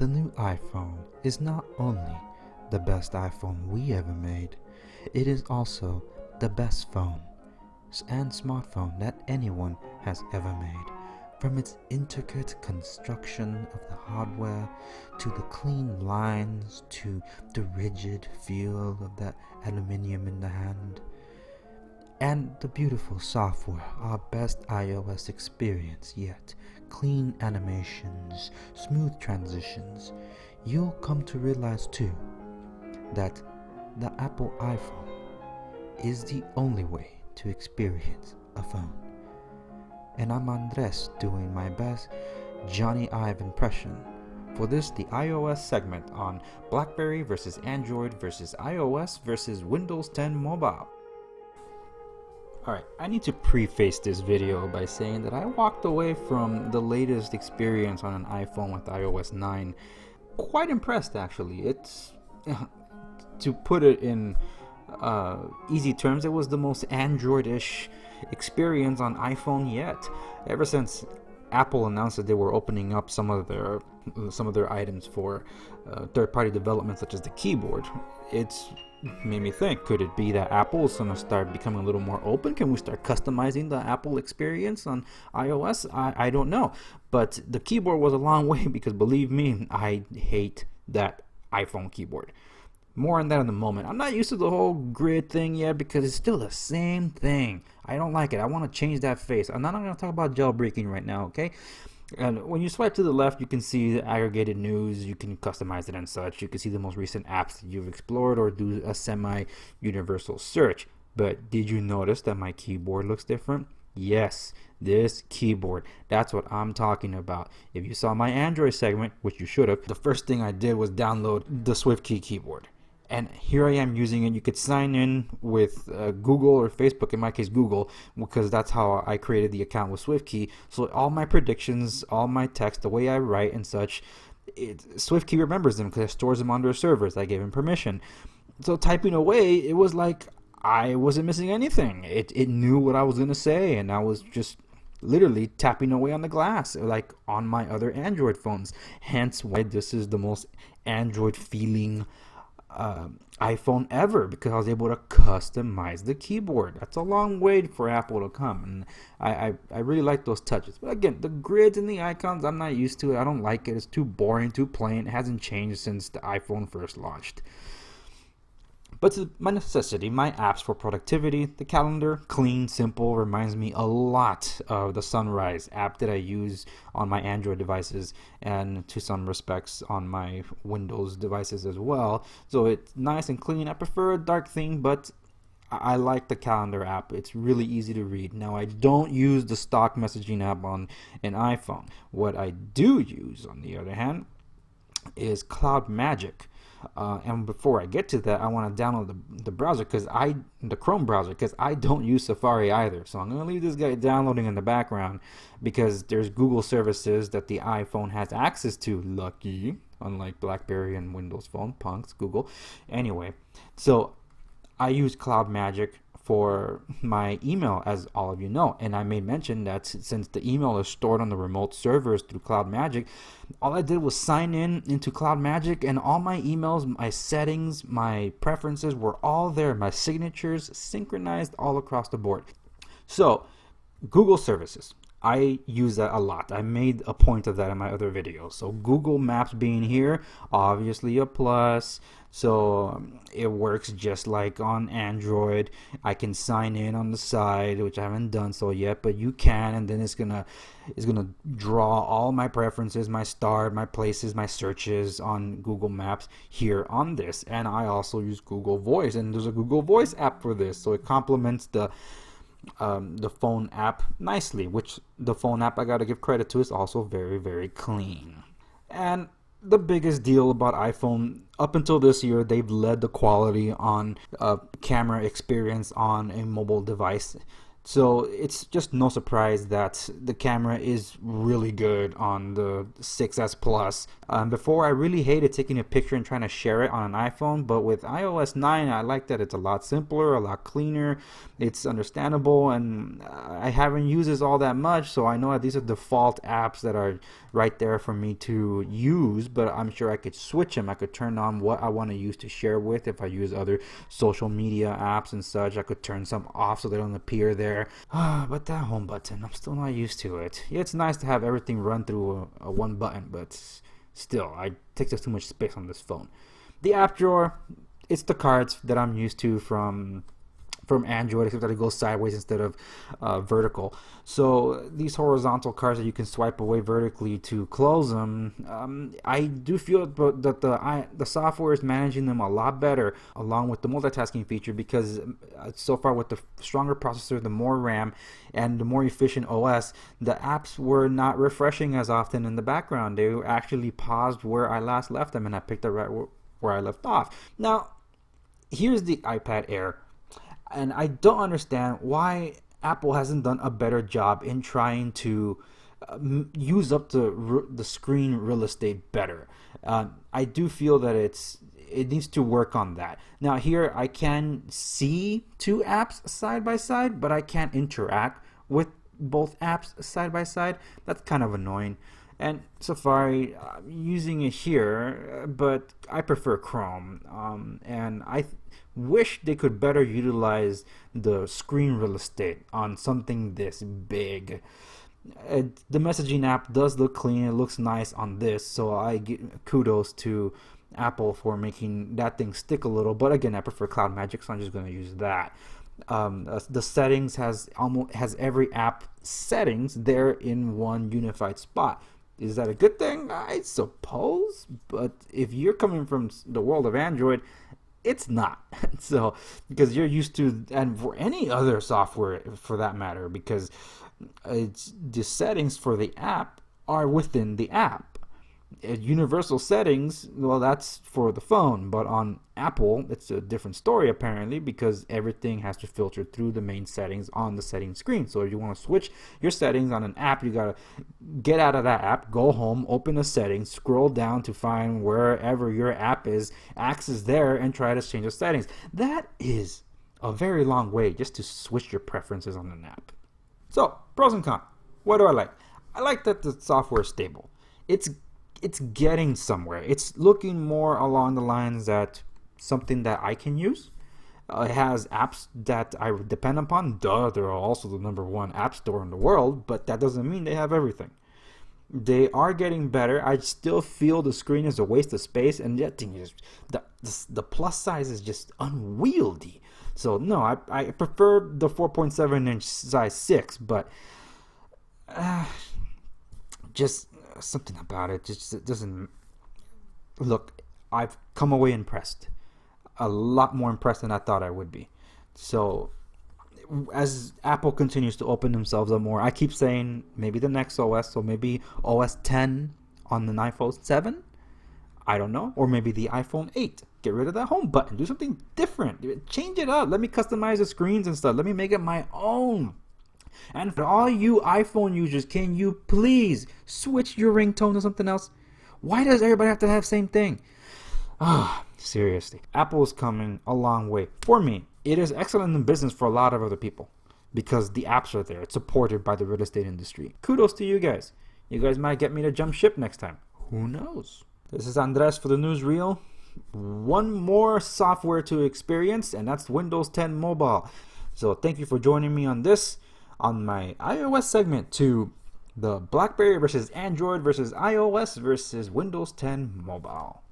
The new iPhone is not only the best iPhone we ever made, it is also the best phone and smartphone that anyone has ever made. From its intricate construction of the hardware, to the clean lines, to the rigid feel of that aluminium in the hand, and the beautiful software, our best iOS experience yet. Clean animations, smooth transitions. You'll come to realize too that the Apple iPhone is the only way to experience a phone. And I'm Andres doing my best Johnny Ive impression for this, the iOS segment on BlackBerry versus Android versus iOS versus Windows 10 Mobile. Alright, I need to preface this video by saying that I walked away from the latest experience on an iPhone with iOS 9 quite impressed actually. It's, to put it in easy terms, it was the most Android-ish experience on iPhone yet. Ever since Apple announced that they were opening up some of their items for third-party development, such as the keyboard, it's made me think, could it be that Apple is going to start becoming a little more open? Can we start customizing the Apple experience on iOS? I don't know. But the keyboard was a long way, because believe me, I hate that iPhone keyboard. More on that in a moment. I'm not used to the whole grid thing yet because it's still the same thing. I don't like it. I want to change that face. I'm not going to talk about jailbreaking right now, okay? And when you swipe to the left, you can see the aggregated news. You can customize it and such. You can see the most recent apps that you've explored or do a semi-universal search. But did you notice that my keyboard looks different? Yes, this keyboard. That's what I'm talking about. If you saw my Android segment, which you should have, the first thing I did was download the SwiftKey keyboard. And here I am using it. You could sign in with Google or Facebook, in my case Google, because that's how I created the account with SwiftKey. So all my predictions, all my text, the way I write and such, SwiftKey remembers them because it stores them on their servers. I gave him permission. So typing away, it was like I wasn't missing anything. It knew what I was going to say, and I was just literally tapping away on the glass like on my other Android phones. Hence why this is the most Android feeling iPhone ever, because I was able to customize the keyboard. That's a long way for Apple to come, and I really like those touches. But again, the grids and the icons, I'm not used to it. I don't like it. It's too boring, too plain. It hasn't changed since the iPhone first launched. But to my necessity, my apps for productivity, the calendar, clean, simple, reminds me a lot of the Sunrise app that I use on my Android devices and to some respects on my Windows devices as well. So it's nice and clean. I prefer a dark theme, but I like the calendar app. It's really easy to read. Now, I don't use the stock messaging app on an iPhone. What I do use, on the other hand, is Cloud Magic. And before I get to that, I want to download the browser, the Chrome browser, because I don't use Safari either. So I'm going to leave this guy downloading in the background because there's Google services that the iPhone has access to. Lucky, unlike BlackBerry and Windows Phone, punks, Google. Anyway, so I use Cloud Magic for my email, as all of you know, and I made mention that since the email is stored on the remote servers through Cloud Magic, all I did was sign into Cloud Magic, and all my emails, my settings, my preferences were all there. My signatures synchronized all across the board. So Google services, I use that a lot. I made a point of that in my other videos. So Google Maps being here, obviously a plus. So it works just like on Android. I can sign in on the side, which I haven't done so yet, but you can, and then it's gonna draw all my preferences, my start, my places, my searches on Google Maps here on this. And I also use Google Voice, and there's a Google Voice app for this, so it complements the phone app nicely, which the phone app, I gotta give credit to, is also very, very clean. And the biggest deal about iPhone up until this year, they've led the quality on camera experience on a mobile device. So it's just no surprise that the camera is really good on the 6S Plus. Before, I really hated taking a picture and trying to share it on an iPhone, but with iOS 9, I like that it's a lot simpler, a lot cleaner, it's understandable, and I haven't used this all that much, so I know that these are default apps that are right there for me to use, but I'm sure I could switch them. I could turn on what I want to use to share with. If I use other social media apps and such, I could turn some off so they don't appear there. But that home button, I'm still not used to it. Yeah, it's nice to have everything run through a one button, but still, it takes up too much space on this phone. The app drawer, it's the cards that I'm used to from Android, except that it goes sideways instead of vertical. So these horizontal cards that you can swipe away vertically to close them, I do feel that the software is managing them a lot better, along with the multitasking feature, because so far with the stronger processor, the more RAM, and the more efficient OS, the apps were not refreshing as often in the background. They actually paused where I last left them, and I picked up right where I left off. Now, here's the iPad Air. And I don't understand why Apple hasn't done a better job in trying to use up the screen real estate better. I do feel that it needs to work on that. Now here I can see two apps side by side, but I can't interact with both apps side by side. That's kind of annoying. And Safari, I'm using it here, but I prefer Chrome. And I wish they could better utilize the screen real estate on something this big. The messaging app does look clean. It looks nice on this, so I give kudos to Apple for making that thing stick a little. But again, I prefer Cloud Magic, so I'm just going to use that. The settings has every app settings there in one unified spot. Is that a good thing? I suppose, but if you're coming from the world of Android, it's not. So, because you're used to, and for any other software for that matter, because the settings for the app are within the app. Universal settings, well, that's for the phone, but on Apple, it's a different story apparently, because everything has to filter through the main settings on the settings screen. So if you want to switch your settings on an app, you gotta get out of that app, go home, open the settings, scroll down to find wherever your app is, access there, and try to change the settings. That is a very long way just to switch your preferences on an app. So, pros and cons. What do I like? I like that the software is stable. It's getting somewhere. It's looking more along the lines that something that I can use. It has apps that I depend upon. They're also the #1 app store in the world, but that doesn't mean they have everything. They are getting better. I still feel the screen is a waste of space, and that thing is the plus size is just unwieldy. So no, I prefer the 4.7-inch size 6, but just something about it just doesn't look. I've come away impressed, a lot more impressed than I thought I would be. So as Apple continues to open themselves up more, I keep saying maybe the next OS, so maybe OS 10 on the iPhone 7, I don't know, or maybe the iPhone 8. Get rid of that home button, do something different, change it up, let me customize the screens and stuff, let me make it my own. And for all you iPhone users, can you please switch your ringtone to something else? Why does everybody have to have the same thing? Seriously. Apple is coming a long way. For me, it is excellent in business for a lot of other people because the apps are there. It's supported by the real estate industry. Kudos to you guys. You guys might get me to jump ship next time. Who knows? This is Andres for the Newsreel. One more software to experience, and that's Windows 10 Mobile. So thank you for joining me on this. On my iOS segment to the BlackBerry versus Android versus iOS versus Windows 10 Mobile.